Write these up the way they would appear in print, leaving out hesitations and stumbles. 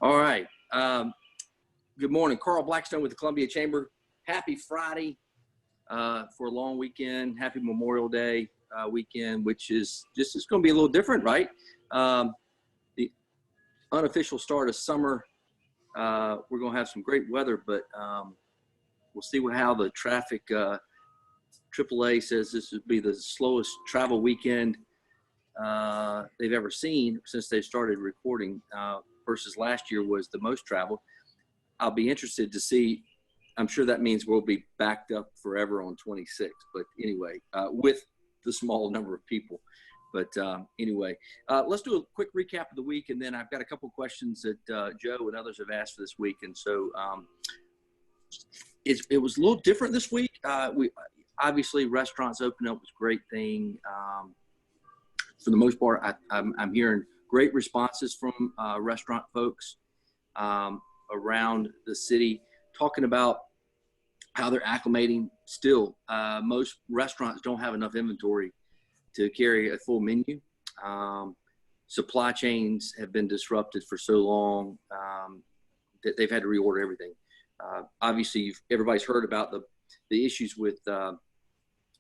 All right. Good morning. Carl Blackstone with the Columbia Chamber. Happy Friday for a long weekend. Happy Memorial Day weekend, which is just it's going to be a little different, right? The unofficial start of summer. We're going to have some great weather, but we'll see how the traffic. AAA says this would be the slowest travel weekend they've ever seen since they started recording. Versus last year was the most traveled. I'll be interested to see. I'm sure that means we'll be backed up forever on 26. But anyway, with the small number of people. But anyway, let's do a quick recap of the week, and then I've got a couple of questions that Joe and others have asked for this week. And so it was a little different this week. We obviously restaurants open up was a great thing. For the most part, I'm hearing great responses from restaurant folks around the city talking about how they're acclimating still. Most restaurants don't have enough inventory to carry a full menu. Supply chains have been disrupted for so long that they've had to reorder everything. Obviously, everybody's heard about the issues with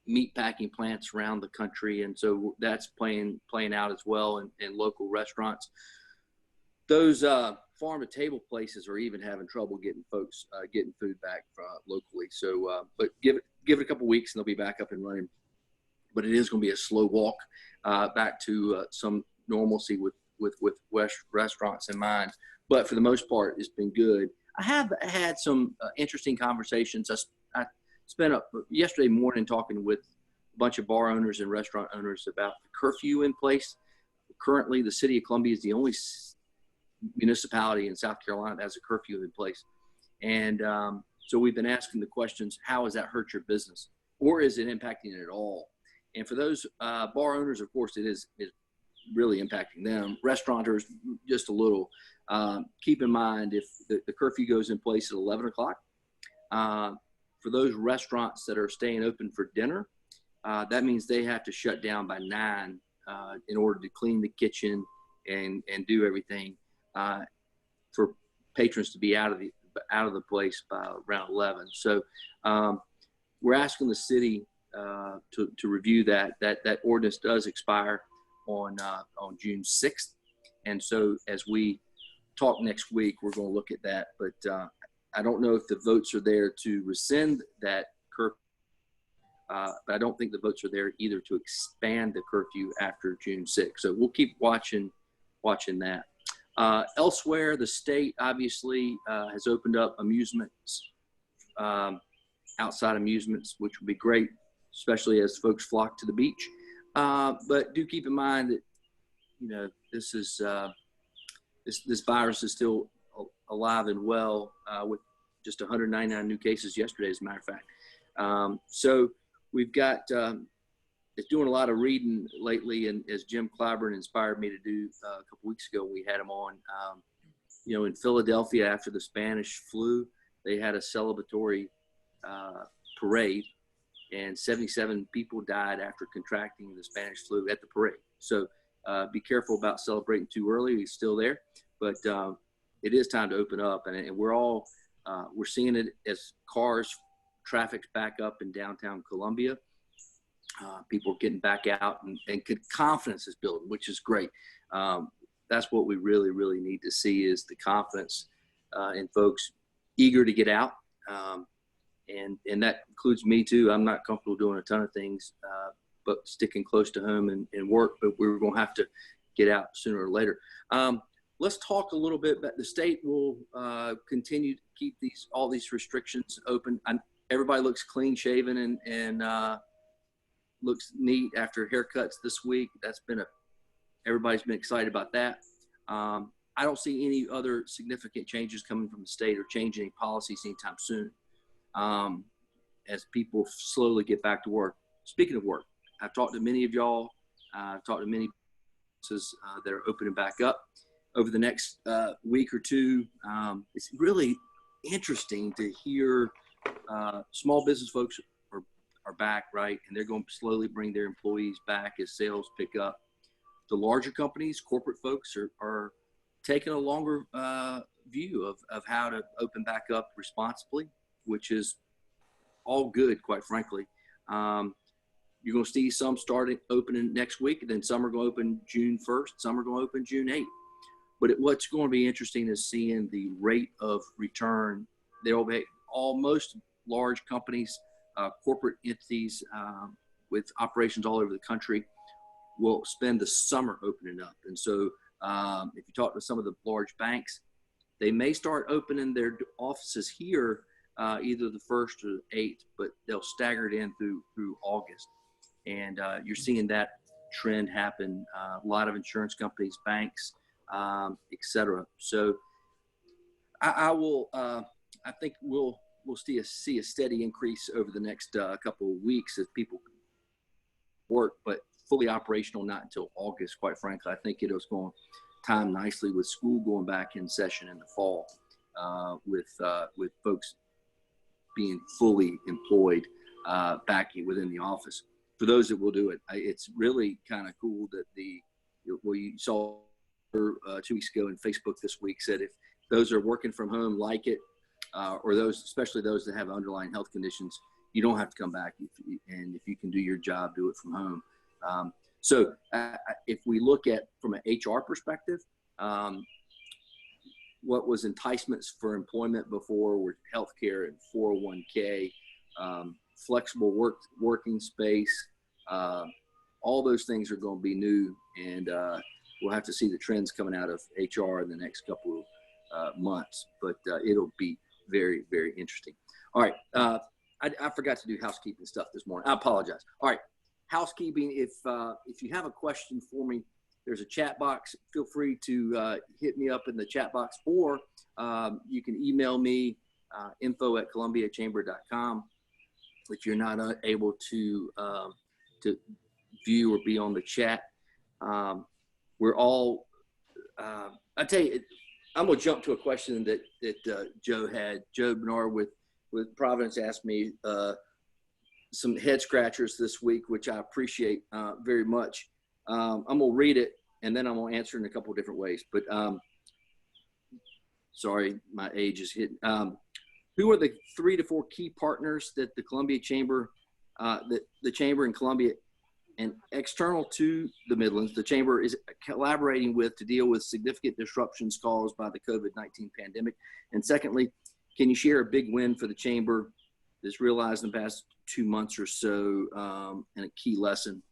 meat packing plants around the country, and so that's playing out as well in local restaurants. Those farm to table places are even having trouble getting folks getting food back locally. So, but give it a couple weeks and they'll be back up and running. But it is going to be a slow walk back to some normalcy with restaurants in mind. But for the most part, it's been good. I have had some interesting conversations. I spent yesterday morning talking with a bunch of bar owners and restaurant owners about the curfew in place. Currently, the city of Columbia is the only municipality in South Carolina that has a curfew in place. And so we've been asking the questions, how has that hurt your business? Or is it impacting it at all? And for those bar owners, of course, it is really impacting them. Restaurateurs, just a little. Keep in mind, if the curfew goes in place at 11 o'clock, for those restaurants that are staying open for dinner, that means they have to shut down by 9 in order to clean the kitchen and do everything for patrons to be out of the place by around 11. So we're asking the city to review that ordinance does expire on June 6th. And so as we talk next week, we're going to look at that. But I don't know if the votes are there to rescind that curfew, but I don't think the votes are there either to expand the curfew after June 6th. So we'll keep watching that. Elsewhere, the state obviously has opened up amusements, outside amusements, which would be great, especially as folks flock to the beach. But do keep in mind that, this is this virus is still alive and well with just 199 new cases yesterday, as a matter of fact. So we've got it's doing a lot of reading lately, and as Jim Clyburn inspired me to do a couple weeks ago, we had him on. In Philadelphia after the Spanish flu, they had a celebratory parade, and 77 people died after contracting the Spanish flu at the parade. So be careful about celebrating too early. He's still there, but it is time to open up, and we're seeing it as traffic's back up in downtown Columbia. People are getting back out, and confidence is building, which is great. That's what we really, really need to see, is the confidence in folks eager to get out. And that includes me too. I'm not comfortable doing a ton of things, but sticking close to home and work, but we're going to have to get out sooner or later. Let's talk a little bit about the state will continue to keep all these restrictions open. Everybody looks clean shaven and looks neat after haircuts this week. Everybody's been excited about that. I don't see any other significant changes coming from the state or changing any policies anytime soon, as people slowly get back to work. Speaking of work, I've talked to many of y'all. I've talked to many businesses that are opening back up over the next week or two. It's really interesting to hear small business folks are back, right? And they're going to slowly bring their employees back as sales pick up. The larger companies, corporate folks are taking a longer view of how to open back up responsibly, which is all good, quite frankly. You're going to see some starting opening next week, and then some are going to open June 1st, some are going to open June 8th. But what's going to be interesting is seeing the rate of return. There will be most large companies, corporate entities with operations all over the country will spend the summer opening up. And so if you talk to some of the large banks, they may start opening their offices here either the 1st or the 8th, but they'll stagger it in through August. And you're seeing that trend happen. A lot of insurance companies, banks, et cetera. So I think we'll see a steady increase over the next couple of weeks as people work, but fully operational not until August, quite frankly. I think it was going to time nicely with school going back in session in the fall, with folks being fully employed back within the office. For those that will do it, it's really kind of cool that you saw 2 weeks ago, and Facebook this week said if those are working from home like it, or especially those that have underlying health conditions, you don't have to come back. And if you can do your job, do it from home. So if we look at from an HR perspective, what was enticements for employment before were healthcare and 401k, flexible working space. All those things are going to be new, and we'll have to see the trends coming out of HR in the next couple of months, but it'll be very, very interesting. All right. I forgot to do housekeeping stuff this morning. I apologize. All right. Housekeeping. If you have a question for me, there's a chat box. Feel free to hit me up in the chat box, or you can email me, info@columbiachamber.com. If you're not able to view or be on the chat, we're all, I tell you, I'm going to jump to a question that Joe Bernard with Providence asked me, some head scratchers this week, which I appreciate very much. I'm going to read it, and then I'm going to answer in a couple of different ways. But sorry, my age is hitting. Who are the 3 to 4 key partners that the Columbia Chamber, the Chamber in Columbia, and external to the Midlands, the Chamber is collaborating with to deal with significant disruptions caused by the COVID-19 pandemic? And secondly, can you share a big win for the Chamber that's realized in the past 2 months or so, and a key lesson?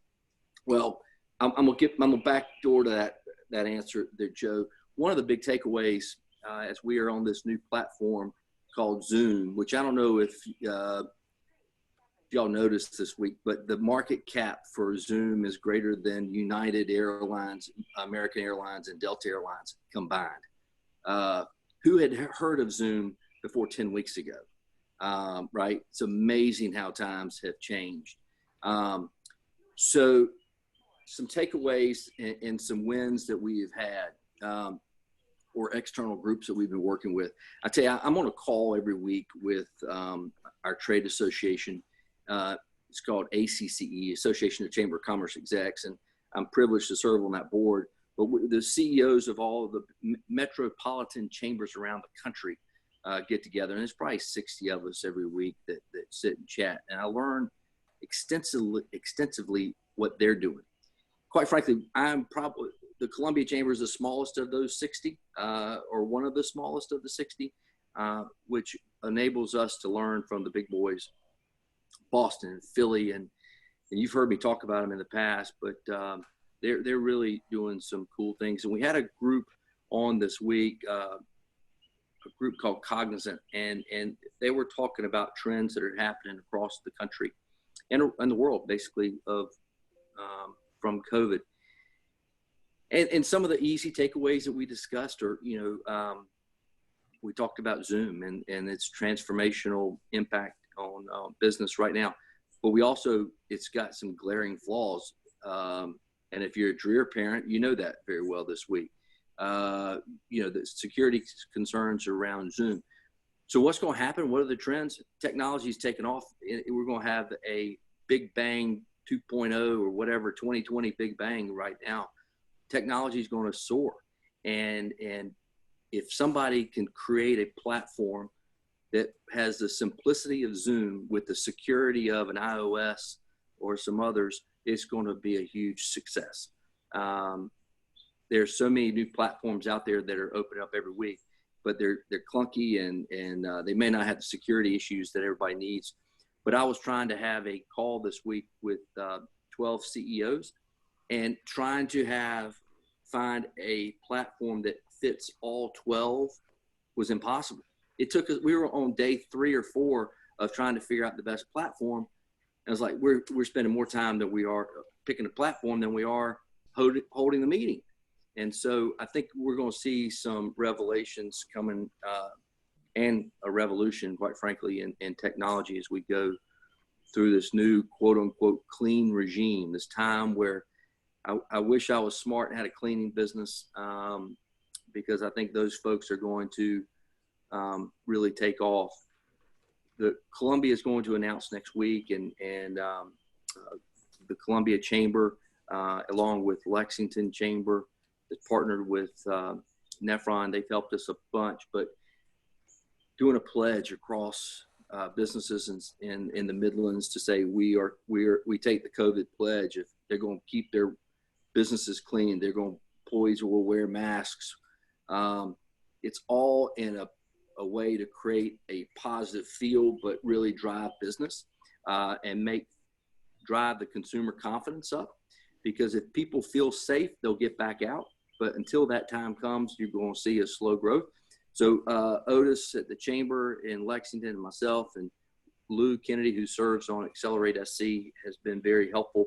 Well, I'm gonna backdoor to that answer there, Joe. One of the big takeaways as we are on this new platform called Zoom, which I don't know if y'all noticed this week, but the market cap for Zoom is greater than United Airlines, American Airlines, and Delta Airlines combined. Who had heard of Zoom before 10 weeks ago? Right? It's amazing how times have changed. So some takeaways and some wins that we have had, or external groups that we've been working with. I tell you, I'm on a call every week with our trade association. It's called ACCE, Association of Chamber of Commerce Execs, and I'm privileged to serve on that board. But the CEOs of all of the metropolitan chambers around the country get together, and there's probably 60 of us every week that sit and chat, and I learn extensively what they're doing. Quite frankly, the Columbia Chamber is the smallest of those 60, or one of the smallest of the 60, which enables us to learn from the big boys, Boston and Philly, and you've heard me talk about them in the past, but they're really doing some cool things. And we had a group on this week, a group called Cognizant, and they were talking about trends that are happening across the country and the world, basically, from COVID. And some of the easy takeaways that we discussed are, we talked about Zoom and its transformational impact on business right now, but it's got some glaring flaws. And if you're a Dreer parent, you know that very well this week. The security concerns around Zoom. So what's going to happen? What are the trends? Technology is taking off. We're going to have a big bang 2.0 or whatever, 2020 big bang right now. Technology is going to soar. And if somebody can create a platform that has the simplicity of Zoom with the security of an iOS or some others, it's going to be a huge success. There's so many new platforms out there that are opening up every week, but they're clunky and they may not have the security issues that everybody needs. But I was trying to have a call this week with 12 CEOs and trying to find a platform that fits all 12 was impossible. It took us, we were on day 3 or 4 of trying to figure out the best platform. And I was like, we're spending more time than we are picking a platform than we are holding the meeting. And so I think we're going to see some revelations coming and a revolution, quite frankly, in technology as we go through this new quote unquote clean regime, this time where I wish I was smart and had a cleaning business, because I think those folks are going to really take off. Columbia is going to announce next week, and the Columbia Chamber, along with Lexington Chamber, has partnered with Nephron. They've helped us a bunch, but doing a pledge across businesses in the Midlands to say we take the COVID pledge. If they're going to keep their businesses clean, employees will wear masks. It's all in a way to create a positive feel, but really drive business and drive the consumer confidence up. Because if people feel safe, they'll get back out. But until that time comes, you're going to see a slow growth. So Otis at the Chamber in Lexington, and myself, and Lou Kennedy, who serves on Accelerate SC, has been very helpful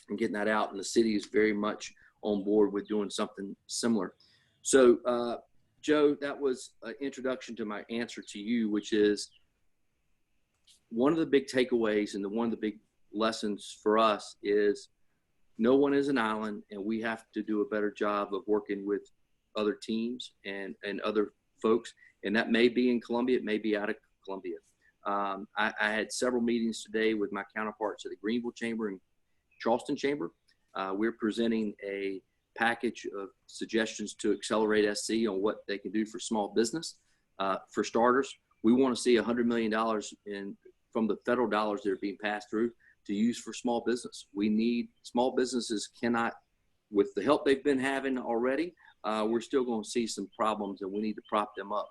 in getting that out. And the city is very much on board with doing something similar. So Joe, that was an introduction to my answer to you, which is one of the big takeaways and one of the big lessons for us is no one is an island, and we have to do a better job of working with other teams and other folks. And that may be in Columbia, it may be out of Columbia. I had several meetings today with my counterparts at the Greenville Chamber and Charleston Chamber. We're presenting a package of suggestions to Accelerate SC on what they can do for small business. For starters, we want to see $100 million from the federal dollars that are being passed through to use for small business. We need small businesses cannot, with the help they've been having already, we're still going to see some problems, and we need to prop them up.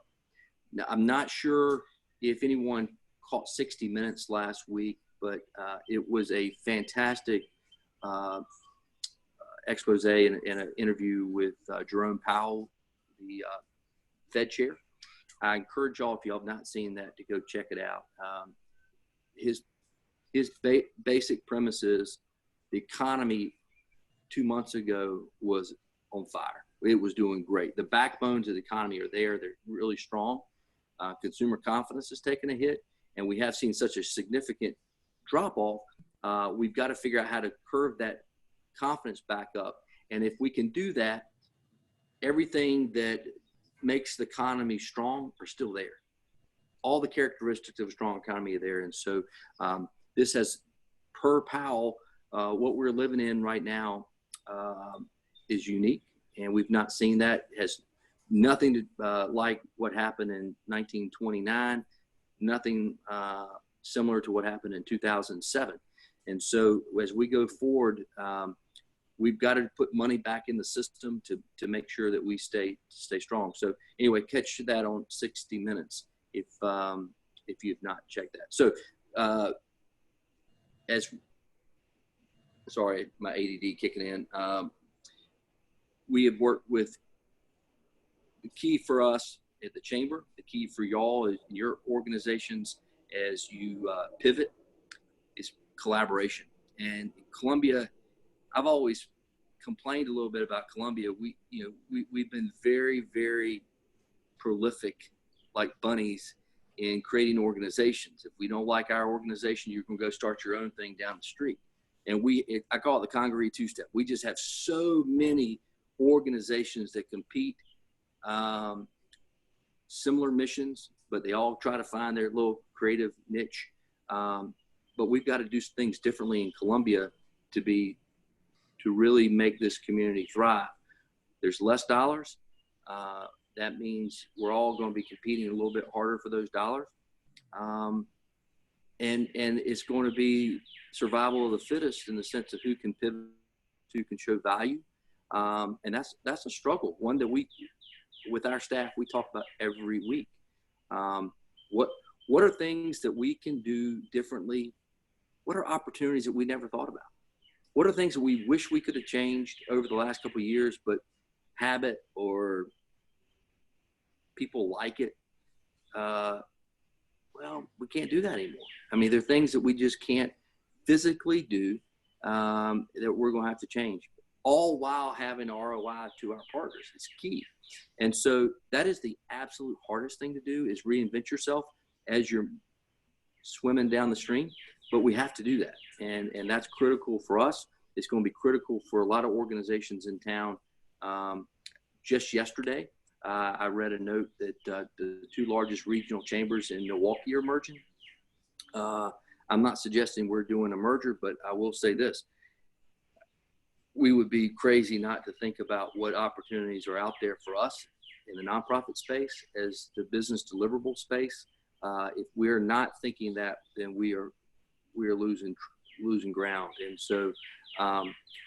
Now, I'm not sure if anyone caught 60 Minutes last week, but it was a fantastic expose and an interview with Jerome Powell, the Fed chair. I encourage y'all, if y'all have not seen that, to go check it out. His basic premise is the economy 2 months ago was on fire. It was doing great. The backbones of the economy are there. They're really strong. Consumer confidence has taken a hit, and we have seen such a significant drop off. We've got to figure out how to curve that confidence back up. And if we can do that, everything that makes the economy strong are still there. All the characteristics of a strong economy are there. And so this has, per Powell, what we're living in right now is unique, and we've not seen that. It has nothing to like what happened in 1929, nothing similar to what happened in 2007. And so as we go forward, we've got to put money back in the system to make sure that we stay strong. So anyway, catch that on 60 Minutes if you've not checked that. So sorry, my ADD kicking in. We have worked with, the key for us at the Chamber, the key for y'all in your organizations as you pivot is collaboration. And Columbia, I've always complained a little bit about Columbia. We've been very, very prolific, like bunnies, in creating organizations. If we don't like our organization, you can go start your own thing down the street. And I call it the Congaree two-step. We just have so many organizations that compete, similar missions, but they all try to find their little creative niche. But we've got to do things differently in Columbia to really make this community thrive. there's less dollars. That means we're all going to be competing a little bit harder for those dollars. And it's going to be survival of the fittest in the sense of who can pivot, who can show value. And that's a struggle, one that we, with our staff, we talk about every week. What are things that we can do differently? What are opportunities that we never thought about? What are things that we wish we could have changed over the last couple of years, but habit or people like it? Well, we can't do that anymore. I mean, there are things that we just can't physically do that we're going to have to change, all while having ROI to our partners. It's key. And so that is the absolute hardest thing to do, is reinvent yourself as you're swimming down the stream. But we have to do that. And that's critical for us. It's going to be critical for a lot of organizations in town. Just yesterday, I read a note that the two largest regional chambers in Milwaukee are merging. I'm not suggesting we're doing a merger, but I will say this. We would be crazy not to think about what opportunities are out there for us in the nonprofit space as the business deliverable space. If we're not thinking that, then we are losing ground. And so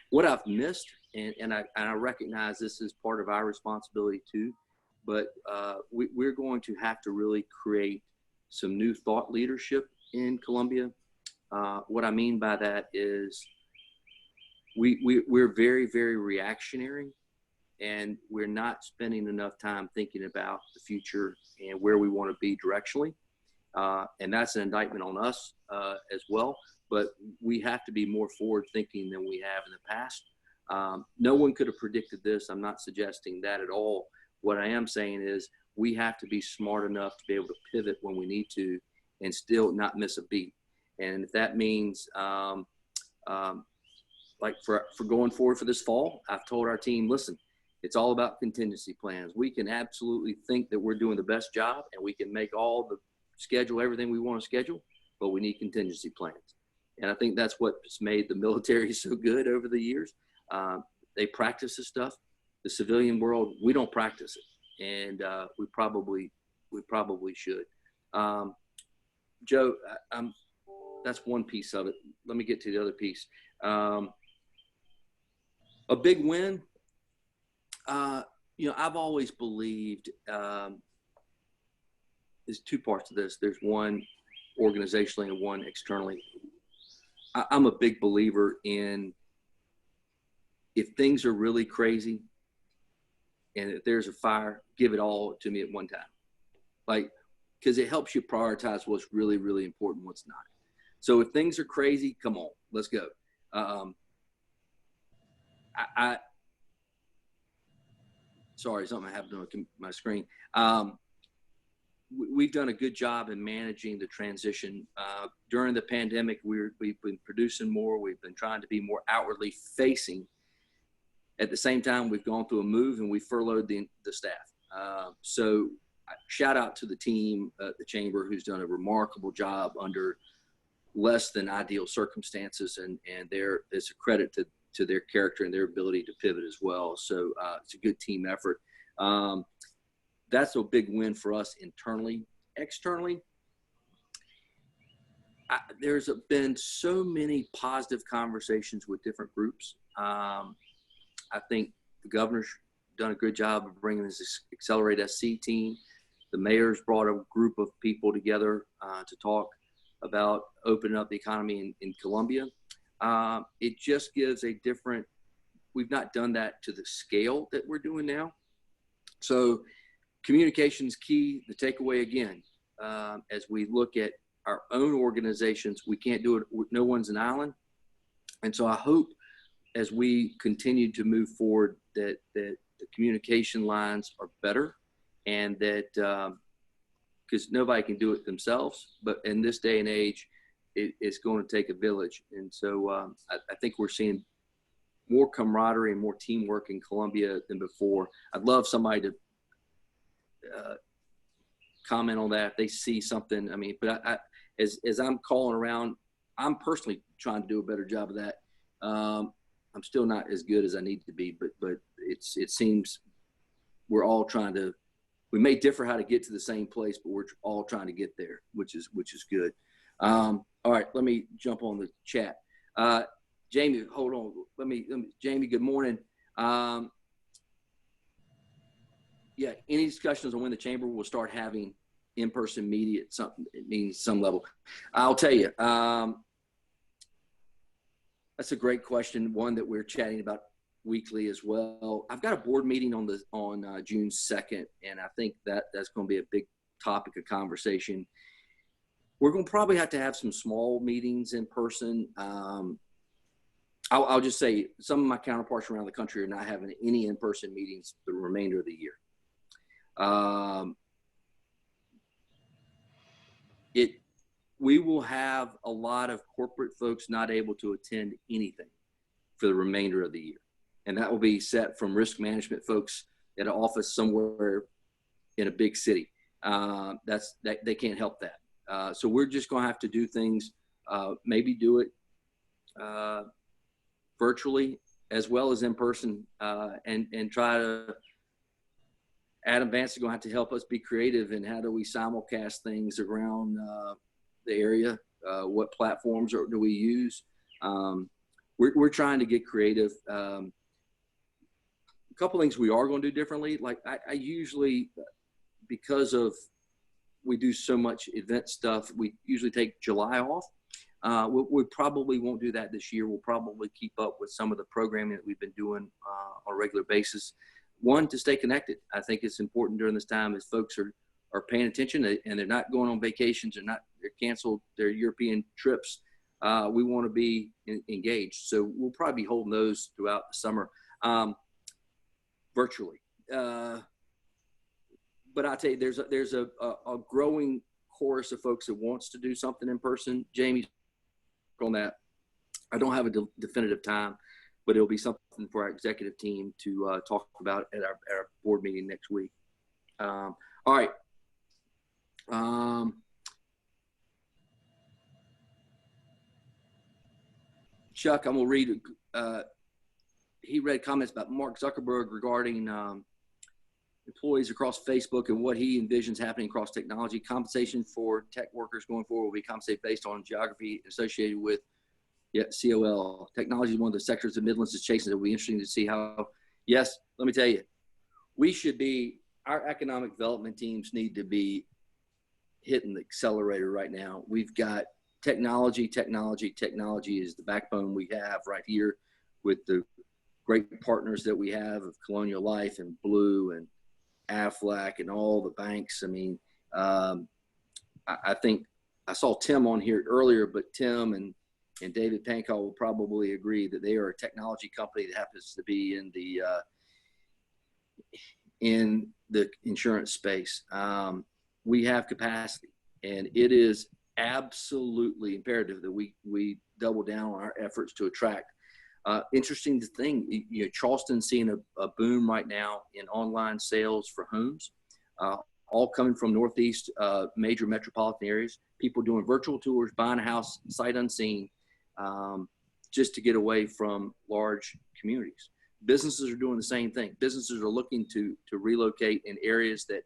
what I've missed, and I recognize this is part of our responsibility too, but we're going to have to really create some new thought leadership in Columbia. What I mean by that is we're very, very reactionary, and we're not spending enough time thinking about the future and where we want to be directionally. And that's an indictment on us as well. But we have to be more forward thinking than we have in the past. No one could have predicted this. I'm not suggesting that at all. What I am saying is we have to be smart enough to be able to pivot when we need to and still not miss a beat. And if that means like for going forward for this fall, I've told our team, listen, it's all about contingency plans. We can absolutely think that we're doing the best job and we can make all the schedule everything we want to schedule, but we need contingency plans. And I think that's what's made the military so good over the years. They practice this stuff. The civilian world, we don't practice it, and we probably should. Joe, that's one piece of it. Let me get to the other piece. A big win. I've always believed there's two parts to this. There's one organizationally and one externally. I'm a big believer in, if things are really crazy and if there's a fire, give it all to me at one time. Like, because it helps you prioritize what's really, really important, what's not. So if things are crazy, come on, let's go. Sorry, something happened on my screen. We've done a good job in managing the transition. During the pandemic, we've been producing more. We've been trying to be more outwardly facing. At the same time, we've gone through a move and we furloughed the staff. So shout out to the team at the Chamber, who's done a remarkable job under less than ideal circumstances. And it's a credit to their character and their ability to pivot as well. So it's a good team effort. That's a big win for us internally. Externally, there's been so many positive conversations with different groups. I think the governor's done a good job of bringing this Accelerate SC team. The mayor's brought a group of people together to talk about opening up the economy in Columbia. It just gives a different, we've not done that to the scale that we're doing now. So communication is key. The takeaway again, as we look at our own organizations, we can't do it. No one's an island. And so I hope as we continue to move forward that the communication lines are better, and that because nobody can do it themselves, but in this day and age, it's going to take a village. And so I think we're seeing more camaraderie and more teamwork in Columbia than before. I'd love somebody to comment on that if they see something. I mean, but as I'm calling around, I'm personally trying to do a better job of that. I'm still not as good as I need to be, but it seems we're all trying to, we may differ how to get to the same place, but we're all trying to get there, which is good. All right, let me jump on the chat. Jamie, hold on. Let me Jamie, good morning. Yeah, any discussions on when the chamber will start having in-person media at some level? I'll tell you, that's a great question, one that we're chatting about weekly as well. I've got a board meeting on June 2nd, and I think that's going to be a big topic of conversation. We're going to probably have to have some small meetings in person. I'll just say some of my counterparts around the country are not having any in-person meetings the remainder of the year. We will have a lot of corporate folks not able to attend anything for the remainder of the year. And that will be set from risk management folks at an office somewhere in a big city. They can't help that. So we're just going to have to do things, maybe do it virtually as well as in person, and try to. Adam Vance is going to have to help us be creative in how do we simulcast things around the area. What platforms do we use? We're trying to get creative. A couple things we are going to do differently. Like I usually, because of we do so much event stuff, we usually take July off. We probably won't do that this year. We'll probably keep up with some of the programming that we've been doing on a regular basis. One, to stay connected. I think it's important during this time as folks are paying attention and they're not going on vacations, they're canceled their European trips. We want to be engaged. So we'll probably be holding those throughout the summer virtually. But I'll tell you, there's a growing chorus of folks that wants to do something in person. Jamie, on that, I don't have a definitive time, but it'll be something for our executive team to talk about at our board meeting next week. All right. Chuck, I'm going to read, he read comments about Mark Zuckerberg regarding employees across Facebook and what he envisions happening across technology. Compensation for tech workers going forward will be compensated based on geography associated with COL. Technology is one of the sectors that Midlands is chasing. It'll be interesting to see how, yes, let me tell you, our economic development teams need to be hitting the accelerator right now. We've got technology is the backbone we have right here with the great partners that we have of Colonial Life and Blue and Aflac and all the banks. I mean, I think I saw Tim on here earlier, but Tim and David Pankall will probably agree that they are a technology company that happens to be in the insurance space. We have capacity, and it is absolutely imperative that we double down on our efforts to attract. Interesting thing, Charleston's seeing a boom right now in online sales for homes, all coming from Northeast major metropolitan areas. People doing virtual tours, buying a house sight unseen, just to get away from large communities. Businesses are doing the same thing. Businesses are looking to relocate in areas that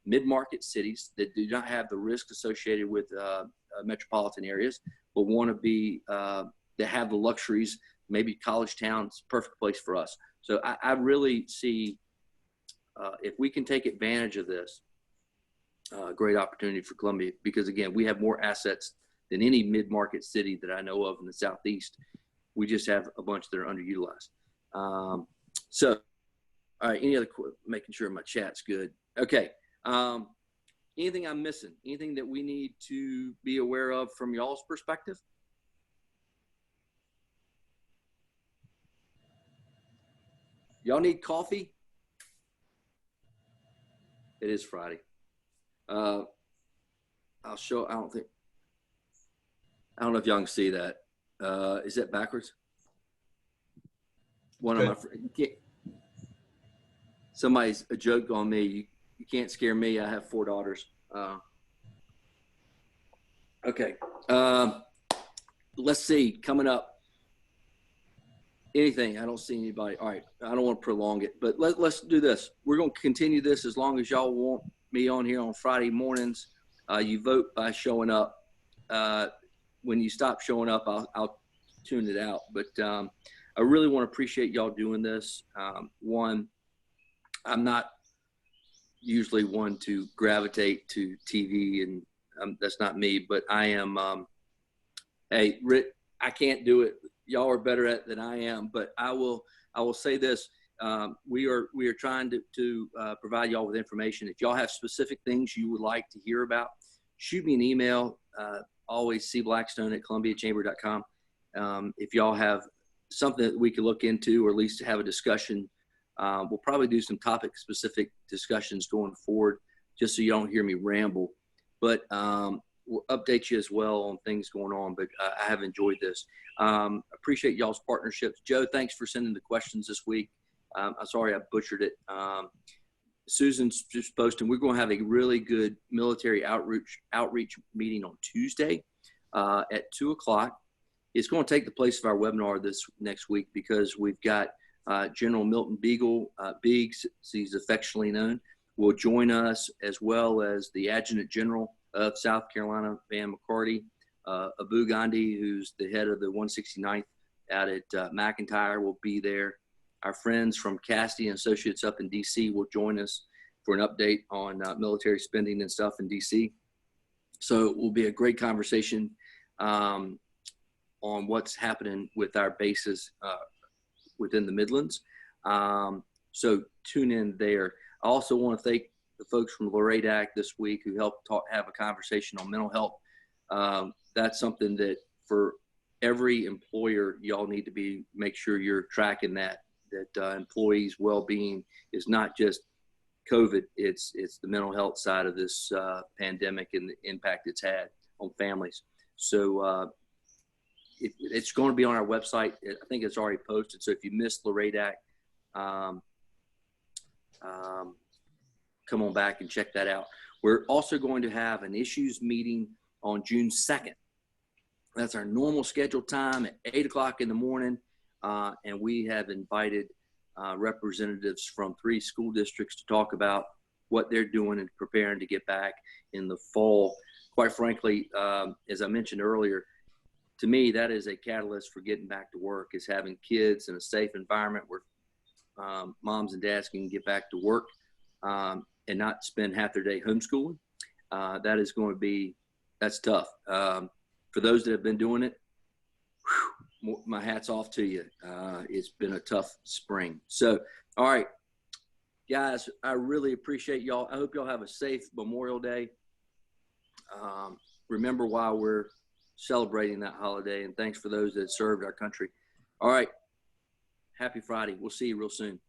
mid-market cities that do not have the risk associated with metropolitan areas, but want to be that have the luxuries. Maybe college town's perfect place for us. So I really see if we can take advantage of this, great opportunity for Columbia, because again, we have more assets than any mid-market city that I know of in the Southeast. We just have a bunch that are underutilized. So, all right, any other, making sure my chat's good. Okay. Anything I'm missing? Anything that we need to be aware of from y'all's perspective? Y'all need coffee? It is Friday. I'll show, I don't know if y'all can see that. Is that backwards? One of my friends, somebody's a joke on me. You can't scare me. I have 4 daughters. Okay. Let's see, coming up. Anything. I don't see anybody. All right. I don't want to prolong it, but let's do this. We're going to continue this as long as y'all want me on here on Friday mornings. You vote by showing up. When you stop showing up, I'll tune it out. But I really want to appreciate y'all doing this. One, I'm not usually one to gravitate to TV, and that's not me, but I am. Hey, Rick, I can't do it. Y'all are better at it than I am, but I will say this. We are trying to provide y'all with information. If y'all have specific things you would like to hear about, shoot me an email. Always cblackstone@columbiachamber.com. If y'all have something that we could look into, or at least have a discussion, we'll probably do some topic specific discussions going forward, just so you don't hear me ramble. But we'll update you as well on things going on. But I have enjoyed this. Appreciate y'all's partnerships. Joe, thanks for sending the questions this week. I'm sorry I butchered it. Susan's just posting. We're going to have a really good military outreach meeting on Tuesday at 2:00. It's going to take the place of our webinar this next week, because we've got General Milton Beagle, Biggs, he's affectionately known, will join us, as well as the Adjutant General of South Carolina, Van McCarty, Abu Gandhi, who's the head of the 169th out at McIntyre, will be there. Our friends from Cassidy and Associates up in D.C. will join us for an update on military spending and stuff in D.C. So it will be a great conversation on what's happening with our bases within the Midlands. So tune in there. I also want to thank the folks from LORADAC this week who helped have a conversation on mental health. That's something that for every employer, y'all need to make sure you're tracking that employees' well-being is not just COVID, it's the mental health side of this pandemic and the impact it's had on families. So it's going to be on our website. I think it's already posted. So if you missed LORADAC, come on back and check that out. We're also going to have an issues meeting on June 2nd. That's our normal scheduled time at 8:00 in the morning. And we have invited representatives from 3 school districts to talk about what they're doing and preparing to get back in the fall. Quite frankly, as I mentioned earlier, to me, that is a catalyst for getting back to work, is having kids in a safe environment where moms and dads can get back to work and not spend half their day homeschooling. That's tough. For those that have been doing it, my hat's off to you. It's been a tough spring. So, all right, guys, I really appreciate y'all. I hope y'all have a safe Memorial Day. Remember why we're celebrating that holiday, and thanks for those that served our country. All right, happy Friday. We'll see you real soon.